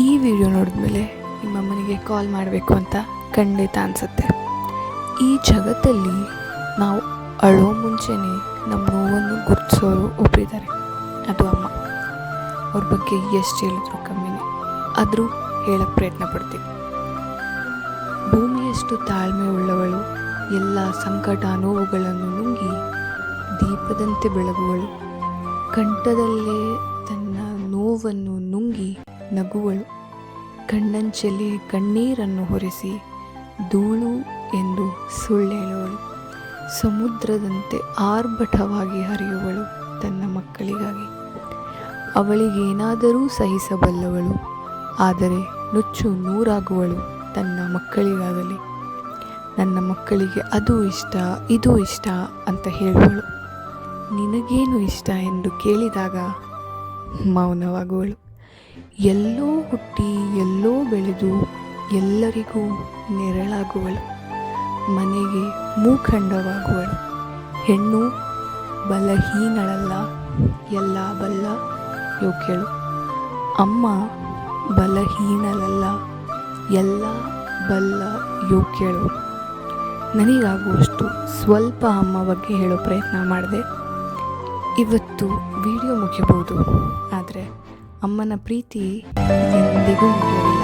ಈ ವಿಡಿಯೋ ನೋಡಿದ್ಮೇಲೆ ನಿಮ್ಮಮ್ಮನಿಗೆ ಕಾಲ್ ಮಾಡಬೇಕು ಅಂತ ಖಂಡಿತ ಅನಿಸುತ್ತೆ. ಈ ಜಗತ್ತಲ್ಲಿ ನಾವು ಅಳೋ ಮುಂಚೆನೇ ನಮ್ಮ ನೋವನ್ನು ಗುರುತಿಸೋರು ಒಬ್ಬರಿದ್ದಾರೆ, ಅದು ಅಮ್ಮ. ಅವ್ರ ಬಗ್ಗೆ ಎಷ್ಟು ಹೇಳಿದ್ರು ಕಮ್ಮಿನೇ, ಆದರೂ ಹೇಳಕ್ಕೆ ಪ್ರಯತ್ನ ಪಡ್ತೀವಿ. ಭೂಮಿಯಷ್ಟು ತಾಳ್ಮೆ ಉಳ್ಳವಳು, ಎಲ್ಲ ಸಂಕಟ ನೋವುಗಳನ್ನು ನುಂಗಿ ದೀಪದಂತೆ ಬೆಳಗುವಳು, ಕಂಠದಲ್ಲೇ ತನ್ನ ನೋವನ್ನು ನುಂಗಿ ನಗುವಳು, ಕಣ್ಣಂಚಲ್ಲಿ ಕಣ್ಣೀರನ್ನು ಹೊರಿಸಿ ಧೂಳು ಎಂದು ಸುಳ್ಳೇಳುವಳು, ಸಮುದ್ರದಂತೆ ಆರ್ಭಟವಾಗಿ ಹರಿಯುವಳು ತನ್ನ ಮಕ್ಕಳಿಗಾಗಿ. ಅವಳಿಗೇನಾದರೂ ಸಹಿಸಬಲ್ಲವಳು, ಆದರೆ ನುಚ್ಚು ನೂರಾಗುವಳು ತನ್ನ ಮಕ್ಕಳಿಗಾಗಲಿ. ನನ್ನ ಮಕ್ಕಳಿಗೆ ಅದು ಇಷ್ಟ ಇದು ಇಷ್ಟ ಅಂತ ಹೇಳುವಳು. ನಿನಗೇನು ಇಷ್ಟ ಎಂದು ಕೇಳಿದಾಗ ಮೌನವಾಗುವಳು. ಎಲ್ಲೋ ಹುಟ್ಟಿ ಎಲ್ಲೋ ಬೆಳೆದು ಎಲ್ಲರಿಗೂ ನೆರಳಾಗುವಳು, ಮನೆಗೆ ಮೂಖಂಡವಾಗುವಳು. ಹೆಣ್ಣು ಬಲಹೀನಳಲ್ಲ, ಎಲ್ಲ ಬಲ್ಲ ಯೋಗ್ಯಳು. ಅಮ್ಮ ಬಲಹೀನಳಲ್ಲ, ಎಲ್ಲ ಬಲ್ಲ ಯೋಗ್ಯಳು. ನನಗಾಗುವಷ್ಟು ಸ್ವಲ್ಪ ಅಮ್ಮ ಬಗ್ಗೆ ಹೇಳೋ ಪ್ರಯತ್ನ ಮಾಡಿದೆ. ಇವತ್ತು ವಿಡಿಯೋ ಮುಗಿಯಬಹುದು, ಆದರೆ ಅಮ್ಮನ ಪ್ರೀತಿ ಎಂದಿಗೂ ಮುಗಿಯಲಿಲ್ಲ.